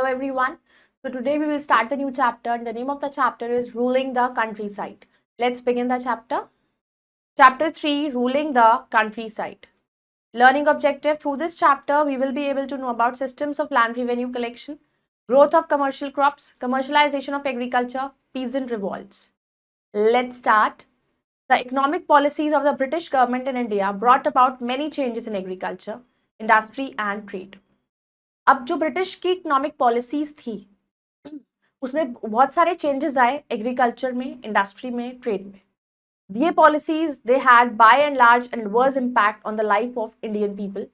everyone. So today we will start the new chapter and the name of the chapter is Ruling the Countryside. Let's begin the chapter. Chapter 3, Ruling the Countryside. Learning objective. Through this chapter, we will be able to know about systems of land revenue collection, growth of commercial crops, commercialization of agriculture, peasant revolts. Let's start. The economic policies of the British government in India brought about many changes in agriculture, industry and trade. अब जो British की economic policies थी उसमें बहुत सारे changes आए agriculture में, industry में, ट्रेड में. ये policies they had by and large and worse impact on the life of Indian people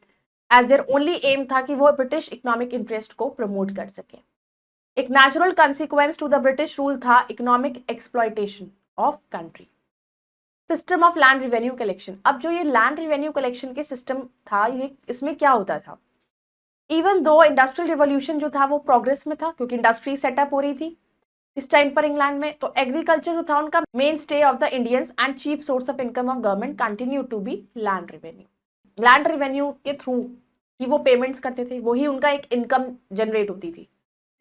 as their only aim था कि वो ब्रिटिश इकोनॉमिक इंटरेस्ट को प्रमोट कर सके. एक natural consequence to the British rule था economic exploitation of country. System of land revenue collection. अब जो ये लैंड रिवेन्यू कलेक्शन के सिस्टम था, ये इसमें क्या होता था? इवन दो इंडस्ट्रियल रिवॉल्यूशन जो था वो प्रोग्रेस में था क्योंकि इंडस्ट्री सेटअप हो रही थी इस टाइम पर इंग्लैंड में, तो एग्रीकल्चर जो था उनका mainstay of the Indians and chief source of income of government continue to be land revenue. Land revenue के थ्रू ही वो पेमेंट्स करते थे, वही उनका एक इनकम जनरेट होती थी.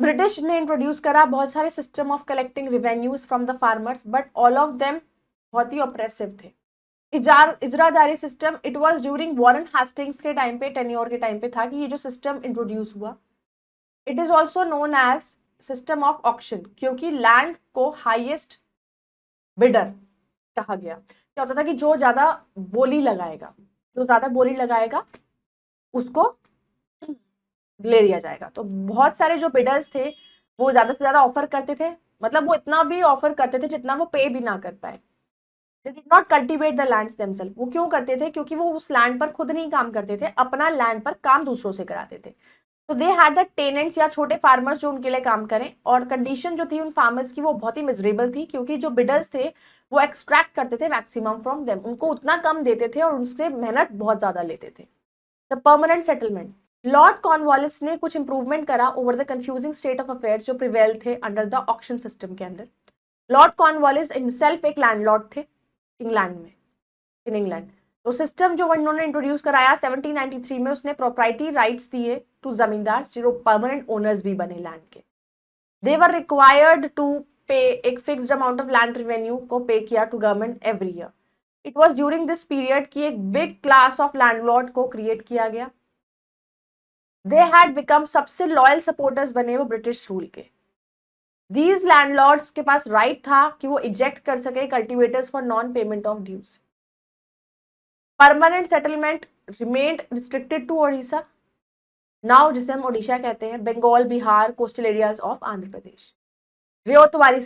ब्रिटिश ने इंट्रोड्यूस करा बहुत सारे system of collecting revenues from the farmers, but all of them बहुत ही ऑप्रेसिव थे. Izaradari system, it was during Warren Hastings के टाइम पे, टेन्योर के टाइम पे था कि ये जो सिस्टम इंट्रोड्यूस हुआ. It is also known as system of auction क्योंकि लैंड को हाईएस्ट बिडर कहा गया. क्या होता था कि जो ज्यादा बोली लगाएगा उसको ले लिया जाएगा. तो बहुत सारे जो बिडर्स थे वो ज्यादा से ज्यादा ऑफर करते थे, मतलब वो इतना भी ऑफर करते थे जितना वो पे भी ना कर पाए. They did not cultivate the lands themselves. वो क्यों करते थे? क्योंकि वो उस लैंड पर खुद नहीं काम करते थे, अपना लैंड पर काम दूसरों से कराते थे. तो दे हैड द टेनेंट्स या छोटे फार्मर्स जो उनके लिए काम करें, और कंडीशन जो थी उन फार्मर्स की वो बहुत ही मिजरेबल थी क्योंकि जो बिडर्स थे वो एक्सट्रैक्ट करते थे मैक्सिमम फ्रॉम देम, उनको उतना कम देते थे और उनसे मेहनत बहुत ज्यादा लेते थे. The permanent settlement. Lord Cornwallis ने कुछ इंप्रूवमेंट करा over the confusing state of affairs जो प्रिवेल थे अंडर द ऑक्शन सिस्टम के अंदर. लॉर्ड कॉर्नवालिस हिमसेल्फ एक लैंडलॉर्ड थे इन इंग्लैंड. तो सिस्टम जो इन्होंने इंट्रोड्यूस कराया 1793 में, उसने प्रोप्राइटी राइट्स दिए टू जमींदार जो परमानेंट ओनर्स भी बने लैंड के. दे वर रिक्वायर्ड टू पे एक fixed amount of land revenue को पे किया to government every year. It was during this period की एक बिग क्लास ऑफ लैंडलॉर्ड को क्रिएट किया गया. दे हैड बिकम सबसे लॉयल सपोर्टर्स बने वो ब्रिटिश रूल के. These landlords के पास राइट था कि वो इजेक्ट कर सके cultivators for non payment of dues. Permanent settlement remained restricted to Odisha, now जिसे हम ओडिशा कहते हैं, Bengal, Bihar, coastal areas of Andhra Pradesh. Ryotwari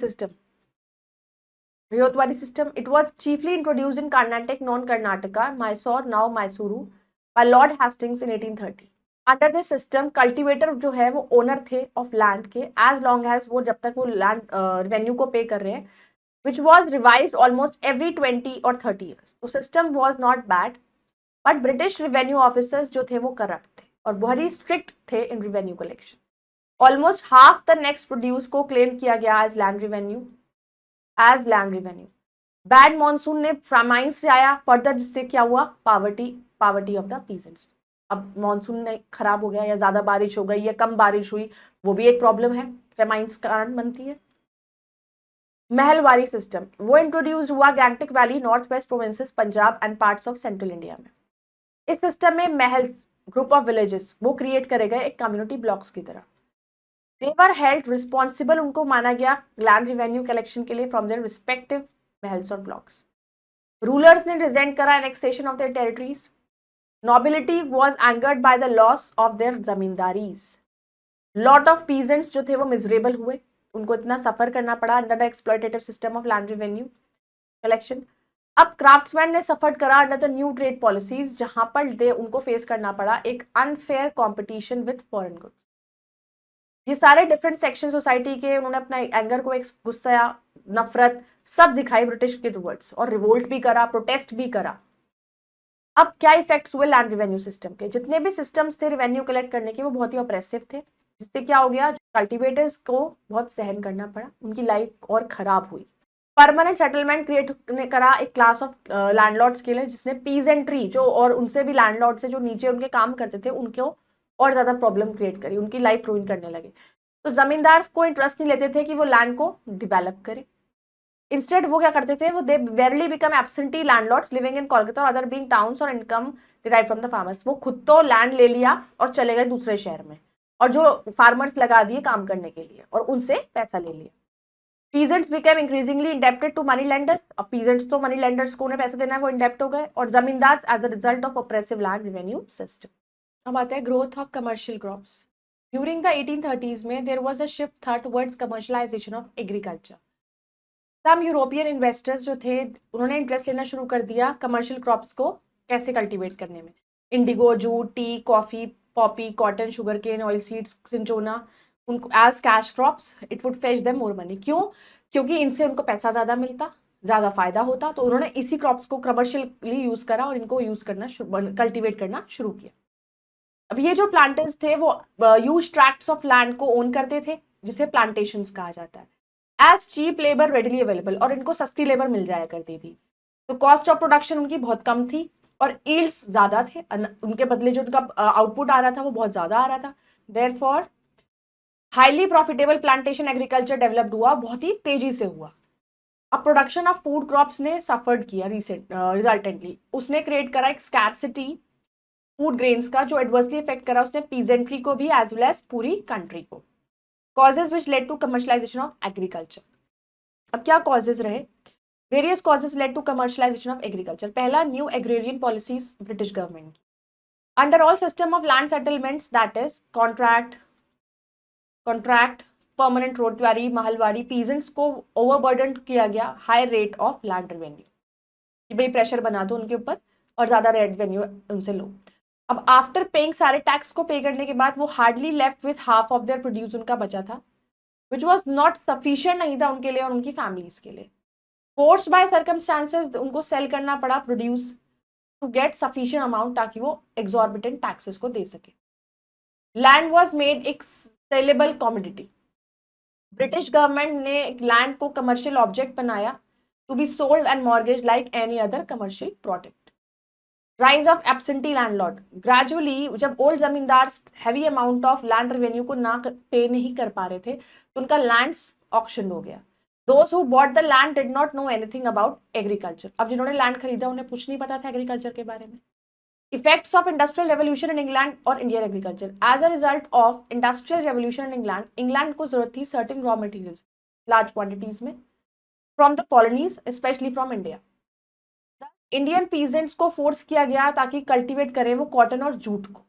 system, it was chiefly introduced in Karnataka, known Karnataka, Mysore, now Mysuru, by Lord Hastings in 1830. Under this system cultivator जो है वो owner थे of land के as long as वो जब तक वो लैंड रेवेन्यू को पे कर रहे हैं, which was revise almost every 20 और 30 ईयर्स. तो system was not bad, but British revenue officers जो थे वो करप्ट थे और बहुत ही स्ट्रिक्ट थे in revenue collection. Almost half the next produce को क्लेम किया गया as land revenue. Bad monsoon ने फ्रामाइंस से आया फर्दर, जिससे क्या हुआ? Poverty of the peasants. अब मॉनसून ने खराब हो गया या ज्यादा बारिश हो गई या कम बारिश हुई, वो भी एक प्रॉब्लम है, फेमाइंस कारण बनती है. महलवारी सिस्टम, वो इंट्रोड्यूस हुआ Gangetic valley, north west provinces, Punjab and parts of central India में. इस सिस्टम में महल, ग्रुप ऑफ विलेजेस वो क्रिएट करे गए एक कम्युनिटी ब्लॉक्स की तरह. दे वर हेल्ड रिस्पॉन्सिबल, उनको माना गया लैंड रेवेन्यू कलेक्शन के लिए फ्रॉम देयर रिस्पेक्टिव महल्स और ब्लॉक्स. रूलर्स ने रिजेंट करा annexation of their territories. Nobility was angered by the loss of their जमींदारीज. Lot of peasants जो थे वो मिजरेबल हुए, उनको इतना सफर करना पड़ा under the exploitative system of land revenue collection. अब क्राफ्ट्समैन ने सफर करा under the new trade policies, जहां पर उनको फेस करना पड़ा एक unfair competition with foreign goods. ये सारे डिफरेंट सेक्शन सोसाइटी के उन्होंने अपना एंगर को, एक गुस्सा, नफरत सब दिखाई ब्रिटिश के टुवर्ड्स, और रिवोल्ट भी करा, प्रोटेस्ट भी करा. अब क्या इफेक्ट्स हुए लैंड रेवेन्यू सिस्टम के? जितने भी सिस्टम्स थे रेवेन्यू कलेक्ट करने के वो बहुत ही ऑप्रेसिव थे, जिससे क्या हो गया? कल्टिवेटर्स को बहुत सहन करना पड़ा, उनकी लाइफ और खराब हुई. परमानेंट सेटलमेंट क्रिएट करा एक क्लास ऑफ लैंडलॉर्ड्स के लिए, जिसने पीजेंट्री जो और उनसे भी लैंडलॉर्ड से जो नीचे उनके काम करते थे उनको और ज्यादा प्रॉब्लम क्रिएट करी, उनकी लाइफ रूइन करने लगे. तो जमींदार को इंटरेस्ट नहीं लेते थे कि वो लैंड को डेवलप करे। इंस्टेड वो क्या करते थे, वो they verily become absentee landlords living in Kolkata और अदर बीइंग टाउन्स और income derive from the farmers. वो खुद तो लैंड ले लिया और चले गए दूसरे शहर में, और जो फार्मर्स लगा दिए काम करने के लिए और उनसे पैसा ले लिया। Peasants became increasingly indebted to money lenders. अब पीजेंट्स तो मनी लेंडर्स को उन्हें पैसा देना है, वो इंडेप्ट हो गए, और zamindar as a result of oppressive land revenue system. अब आता है growth of commercial crops. During the 1830s में देयर वाज अ शिफ्ट था towards commercialisation of agriculture. Some European investors जो थे उन्होंने इंटरेस्ट लेना शुरू कर दिया कमर्शियल क्रॉप्स को कैसे कल्टीवेट करने में। Indigo, jute, tea, coffee, poppy, cotton, sugar cane, oil seeds, cinchona, उनको as cash crops it would fetch them more money. क्यों? क्योंकि इनसे उनको पैसा ज्यादा मिलता, ज्यादा फायदा होता, तो उन्होंने इसी क्रॉप्स को कमर्शियली यूज करा और इनको यूज करना कल्टीवेट करना शुरू किया। अब ये जो प्लांटर्स थे वो ह्यूज ट्रैक्ट्स ऑफ लैंड को ओन करते थे, जिसे प्लांटेशंस कहा जाता है। As cheap labour readily available, और इनको सस्ती लेबर मिल जाया करती थी, तो कॉस्ट ऑफ प्रोडक्शन उनकी बहुत कम थी और यील्ड्स ज्यादा थे, उनके बदले जो उनका आउटपुट आ रहा था वो बहुत ज्यादा आ रहा था। Therefore highly profitable plantation agriculture developed हुआ, बहुत ही तेजी से हुआ। अब प्रोडक्शन ऑफ फूड क्रॉप्स ने सफर्ड किया रिजल्टेंटली, उसने क्रिएट करा एक स्कैरसिटी फूड ग्रेन्स का, जो एडवर्सली इफेक्ट करा उसने पीजेंट्री को भी एज वेल एज पूरी कंट्री को। Causes which led to commercialisation of agriculture. अब क्या कॉजेज रहे? Various causes led to commercialisation of agriculture. पहला, new agrarian policies British government की। Under all system of land settlements, that is contract, permanent ryotwari, mahalwari, peasants को overburden किया गया high rate of land revenue, कि भाई प्रेशर बना दो उनके ऊपर और ज्यादा रेवेन्यू उनसे लो। अब आफ्टर पेइंग सारे टैक्स को पे करने के बाद वो hardly left with half of their produce उनका बचा था, विच वॉज नॉट सफिशियंट नहीं था उनके लिए और उनकी फैमिलीज के लिए। फोर्स्ड बाय सर्कमस्टांसेस उनको सेल करना पड़ा produce to get sufficient amount, ताकि वो एक्सॉर्बिटेंट टैक्सेस को दे सके। लैंड वॉज मेड एक सेलेबल कॉमोडिटी। ब्रिटिश गवर्नमेंट ने लैंड को कमर्शियल ऑब्जेक्ट बनाया to be sold and mortgage like any other commercial product. Rise of absentee landlord. Gradually जब old zamindar heavy amount of land revenue को ना पे नहीं कर पा रहे थे, तो उनका लैंड्स ऑक्शन हो गया। Those who bought the land did not know anything about agriculture. अब जिन्होंने लैंड खरीदा उन्हें कुछ नहीं पता था एग्रीकल्चर के बारे में। Effects of industrial revolution in England और Indian agriculture. As a result of industrial revolution in England, England को जरूरत थी certain raw materials, large quantities में, from the colonies, especially from India. Indian peasants को force किया गया ताकि cultivate करें वो कॉटन और जूट को,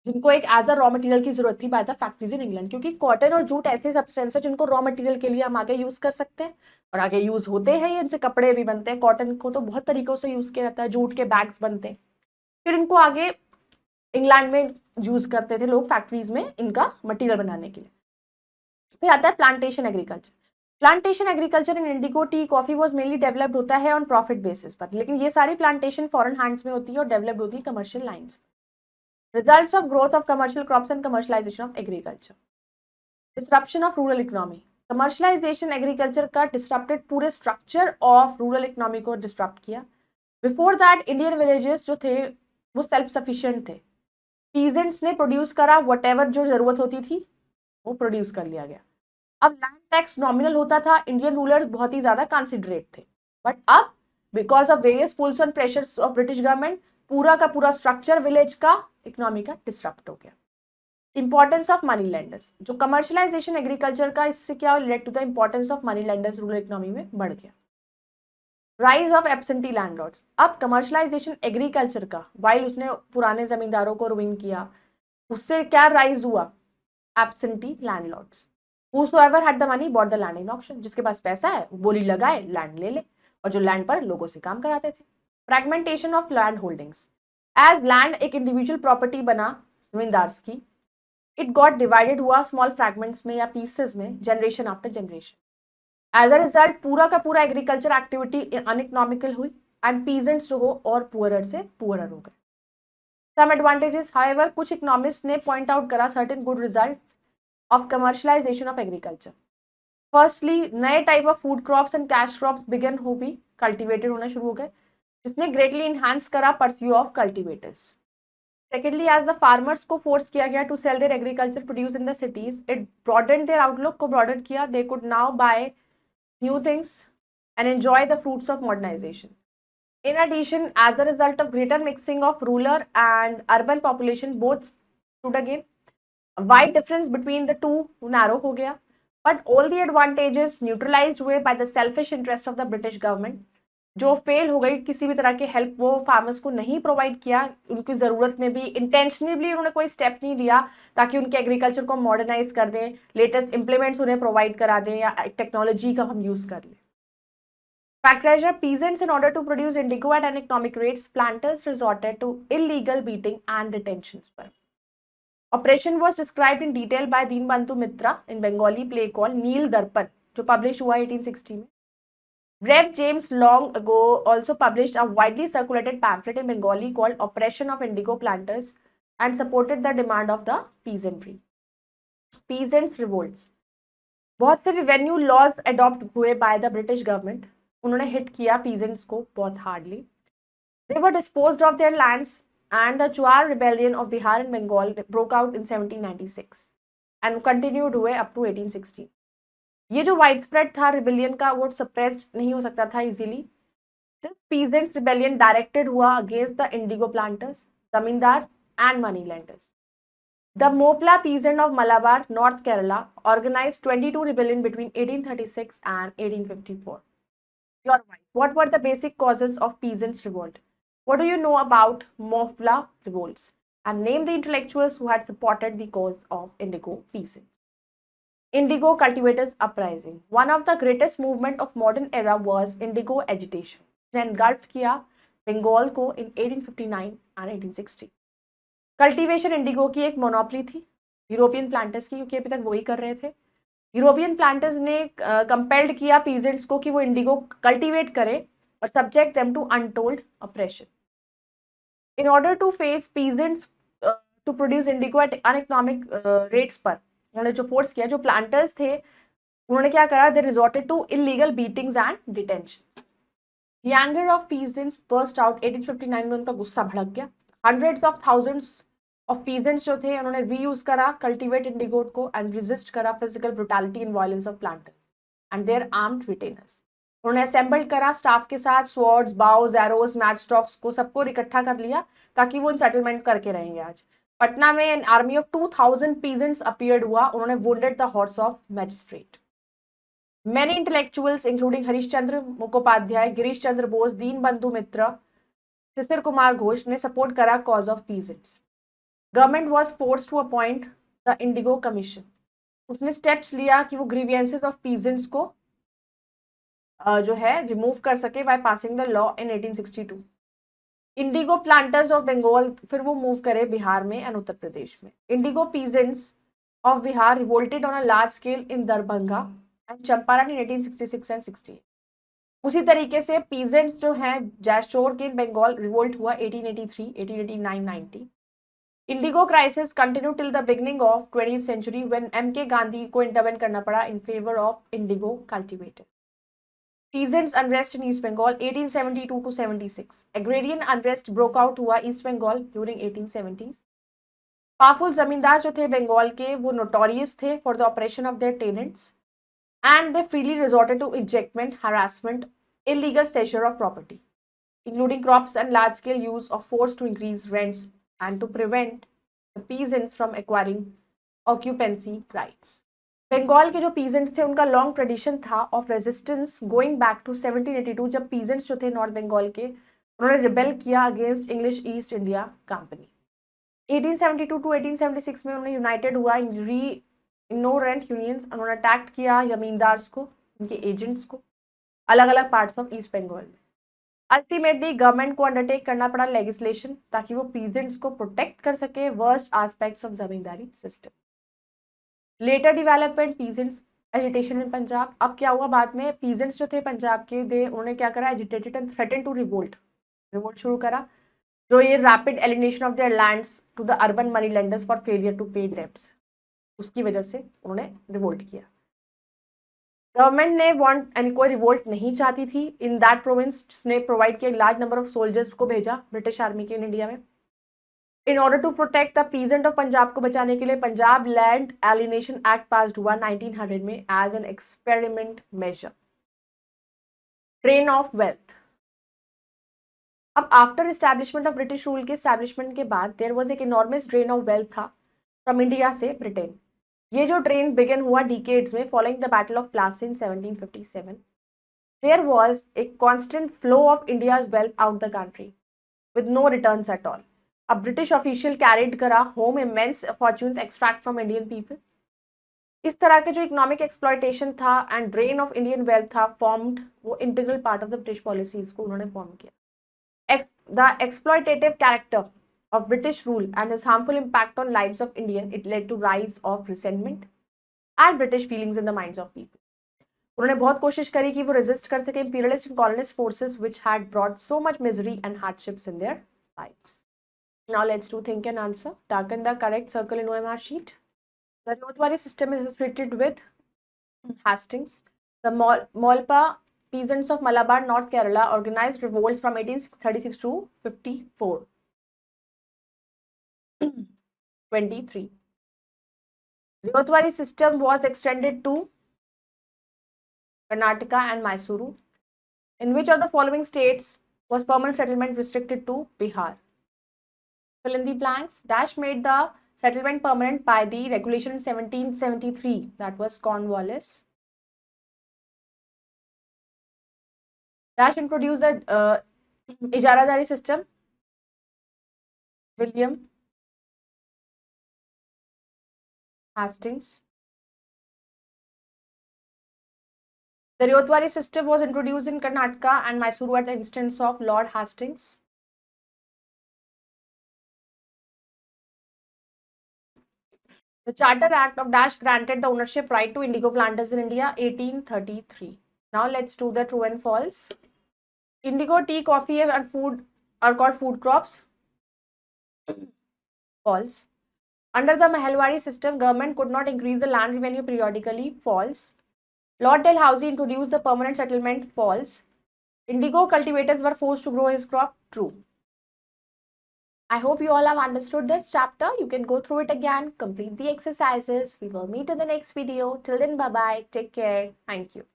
जिनको एक एज अ रॉ मटेरियल की जरूरत थी by the factories in England, क्योंकि कॉटन और जूट ऐसे सब्सटेंस है जिनको रॉ मटेरियल के लिए हम आगे यूज कर सकते हैं और आगे यूज होते हैं। ये इनसे कपड़े भी बनते हैं, कॉटन को तो बहुत तरीकों से यूज किया जाता है, जूट के बैग्स बनते हैं, फिर इनको आगे इंग्लैंड में यूज करते थे लोग फैक्ट्रीज में इनका मटेरियल बनाने के लिए। फिर आता है plantation agriculture. Plantation agriculture in Indigo, T, coffee was mainly developed होता है ऑन प्रॉफिट बेसिस पर, लेकिन ये सारी प्लांटेशन फॉरेन हैंड्स में होती है और डेवलप्ड होती है commercial lines. Results of growth of commercial crops and commercialization of agriculture. Disruption of rural economy. Commercialization agriculture का disrupted पूरे structure of rural economy को disrupt किया। Before that Indian villages जो थे वो self sufficient थे। Peasants ने produce करा whatever जो जरूरत होती थी वो produce कर लिया गया। अब land tax nominal होता था, Indian rulers बहुत ही ज्यादा considerate थे, but अब because of various pulls and pressures of British government पूरा का पूरा स्ट्रक्चर विलेज का इकोनॉमी का डिस्टर्ब हो गया। Importance of money lenders. जो कमर्शियलाइजेशन एग्रीकल्चर का, इससे क्या relate to the importance of money lenders rural economy में बढ़ गया। Rise of absentee landlords. अब कमर्शियलाइजेशन एग्रीकल्चर का वाइल उसने पुराने जमींदारों को रुइन किया, उससे क्या राइज हुआ? Absentee landlords. Whosoever had the money bought the land in auction. जिसके पास पैसा है वो बोली लगाए, लैंड ले ले, और जो लैंड पर लोगों से काम कराते थे। Fragmentation of land holdings. As land एक इंडिविजुअल प्रॉपर्टी बना जमींदार्स की, इट गॉट डिवाइडेड हुआ स्मॉल फ्रैगमेंट्स में या पीसेस में, generation after generation. As a result पूरा का पूरा एग्रीकल्चर एक्टिविटी अनइकोनॉमिकल हुई एंड पीजेंट्स जो हो और पुअरर से पुअरर हो गए। सम एडवांटेजेस, हाउएवर कुछ इकोनॉमिस्ट ने पॉइंट आउट करा certain good results of commercialisation of agriculture. Firstly नए type of food crops and cash crops began हो भी कल्टिवेटेड होना शुरू हो गए, जिसने ग्रेटली इनहांस करा pursue of cultivators. Secondly, as the farmers को फोर्स किया गया to sell their agriculture produce in the cities, it broaden their outlook को ब्रॉडन किया. They could now buy new things and enjoy the fruits of modernization. In addition, as a result of greater mixing of rural and urban population, both stood again. A wide difference between the two narrow हो गया. But all the advantages neutralized हुए by the selfish interest of the British government. जो fail हो गई, किसी भी तरह की हेल्प वो फार्मर्स को नहीं प्रोवाइड किया, उनकी जरूरत में भी इंटेंशनली उन्होंने कोई स्टेप नहीं लिया ताकि उनके एग्रीकल्चर को मॉडर्नाइज कर दें, लेटेस्ट इंप्लीमेंट्स उन्हें प्रोवाइड करा दें या टेक्नोलॉजी का हम यूज कर लें. Factors: peasants, in order to produce indigo at uneconomic rates, planters resorted to illegal beating and detentions. Operation was described in detail by Deenbandhu Mitra in Bengali play called Neel Darpan, जो published हुआ 1860 में. Rev. James long ago also published a widely circulated pamphlet in Bengali called Oppression of Indigo Planters and supported the demand of the peasantry. Peasants revolts. बहुत से revenue laws adopt हुए by the British government. उन्होंने hit किया peasants को बहुत hardly. They were disposed of their lands and the Chuar rebellion of Bihar and Bengal broke out in 1796 and continued हुए up to 1816. ये जो वाइड स्प्रेड था रिबेलियन का, वो सप्रेस्ड नहीं हो सकता था easily. This peasants rebellion directed हुआ against the indigo planters, zamindars and money lenders. The Mopla peasant of Malabar, North Kerala, organized 22 rebellion between 1836 and 1854. You're right. What were the basic causes of peasants' revolt? What do you know about Mopla revolts? And name the intellectuals who had supported the cause of indigo peasants. Indigo cultivators uprising. One of the greatest movement of modern era was indigo agitation. It engulfed किया बंगाल को in 1859 and 1860. Cultivation Indigo की एक monopoly थी European planters की, क्योंकि अभी तक वही कर रहे थे. यूरोपियन प्लांटर्स ने कंपेल्ड किया पीजेंट्स को कि वो इंडिगो कल्टीवेट करें और subject them to untold operation. In order to face peasants to produce indigo at uneconomic rates पर उन्होंने जो फोर्स किया, जो प्लांटर्स थे उन्होंने क्या करा, they resorted to illegal beatings and detention. The anger of peasants burst out 1859 में. उनका गुस्सा भड़क गया. Hundreds of thousands of peasants जो थे उन्होंने रीयूज करा कल्टीवेट इंडिगो को एंड रेजिस्ट करा physical brutality and violence of planters and their armed retainers. उन्होंने असेंबल करा स्टाफ के साथ swords, bows, arrows, match stocks को सबको इकट्ठा कर लिया ताकि वो सेटलमेंट करके रहेंगे. आज पटना में an army of 2000 peasants appeared हुआ. उन्होंने wounded the horse of magistrate. Many intellectuals including Harish Chandra Mukhopadhyay, Girish Chandra Bose, Dinabandhu Mitra, Shishir Kumar Ghosh ने सपोर्ट करा cause of peasants. Government was force to appoint the indigo commission. उसने स्टेप्स लिया कि वो ग्रीवियंसेस ऑफ पीजेंट्स को जो है रिमूव कर सके by passing the law in 1862. Indigo planters of Bengal फिर वो मूव करे बिहार में एंड उत्तर प्रदेश में. Indigo peasants of Bihar revolted on a large scale in Darbhanga and Champaran in 1866 and 68. उसी तरीके से पीजेंट्स जो हैं जैशोर के बंगाल रिवोल्ट हुआ 1883, 1889, 90. Indigo crisis continue till the beginning of 20th century when M.K. Gandhi को इंटरवेन करना पड़ा in favour of Indigo cultivator. Peasants unrest in East Bengal 1872 to 76. Agrarian unrest broke out हुआ East Bengal during 1870s. Powerful zamindar जो थे बंगाल के वो notorious थे for the operation of their tenants and they freely resorted to ejectment, harassment, illegal seizure of property, including crops and large scale use of force to increase rents and to prevent the peasants from acquiring occupancy rights. Bengal के जो peasants थे उनका long tradition था of resistance going back to 1782, जब peasants जो थे north Bengal के उन्होंने रिबेल किया against English East India Company. 1872 to 1876 में उन्होंने यूनाइटेड हुआ इन नो रेंट यूनियंस. उन्होंने अटैक किया जमींदार्स को, उनके एजेंट्स को अलग अलग पार्ट्स ऑफ ईस्ट बंगाल में. अल्टीमेटली गवर्नमेंट को अंडरटेक करना पड़ा लेजिस्लेशन ताकि वो पीजेंट्स को प्रोटेक्ट कर सके worst aspects of zamindari system. Later development peasants agitation in Punjab. अब क्या हुआ बाद में, पीजेंट्स जो थे पंजाब के उन्होंने क्या करा, agitated and threaten to revolt शुरू करा, जो ये rapid elimination of their lands to the urban money lenders for failure to pay debts, उसकी वजह से उन्होंने रिवोल्ट किया. गवर्नमेंट ने वांट एंड कोई रिवोल्ट नहीं चाहती थी इन दैट प्रोविंस ने प्रोवाइड किया लार्ज नंबर ऑफ सोल्जर्स को भेजा ब्रिटिश आर्मी के इन इंडिया में. In order to protect the peasant of Punjab को बचाने के लिए Punjab land alienation act pass हुआ 1900 में as an experiment measure. Drain of wealth. अब after establishment of British rule के एस्टैब्लिशमेंट के बाद देयर वाज एक इनॉर्मस ड्रेन ऑफ वेल्थ था फ्रॉम इंडिया से ब्रिटेन. ये जो ड्रेन बिगिन हुआ डिकेड्स में following the battle of Plassey in 1757. There was a constant flow of India's wealth out the country with no returns at all. A British official carried करा home immense fortunes extract from Indian people. इस तरह के जो economic exploitation था and drain of Indian wealth था formed, वो integral part of the British policies को उन्होंने फॉर्म किया. The exploitative character of British rule and its harmful impact on lives of Indian, it led to rise of resentment and British feelings in the minds of people. उन्होंने बहुत कोशिश करी कि वो resist कर सके imperialist and colonist forces which had brought so much misery and hardships in their lives. Now let's do think and answer. Darken the correct circle in OMR sheet. The Rotwari system is associated with Hastings. The Molpa peasants of Malabar, North Kerala organized revolts from 1836 to 54. 23. Rotwari system was extended to Karnataka and Mysuru. In which of the following states was permanent settlement restricted to? Bihar. Fill in the blanks. Dash made the settlement permanent by the regulation in 1773. That was Cornwallis. Dash introduced the Ijaradari system. William Hastings. The Rotwari system was introduced in Karnataka and Mysuru at the instance of Lord Hastings. The Charter Act of Dash granted the ownership right to indigo planters in India, 1833. Now let's do the true and false. Indigo, tea, coffee and food are called food crops. False. Under the Mahalwari system, government could not increase the land revenue periodically. False. Lord Dalhousie introduced the permanent settlement. False. Indigo cultivators were forced to grow his crop. True. I hope you all have understood this chapter. You can go through it again, complete the exercises. We will meet in the next video. Till then, bye-bye. Take care. Thank you.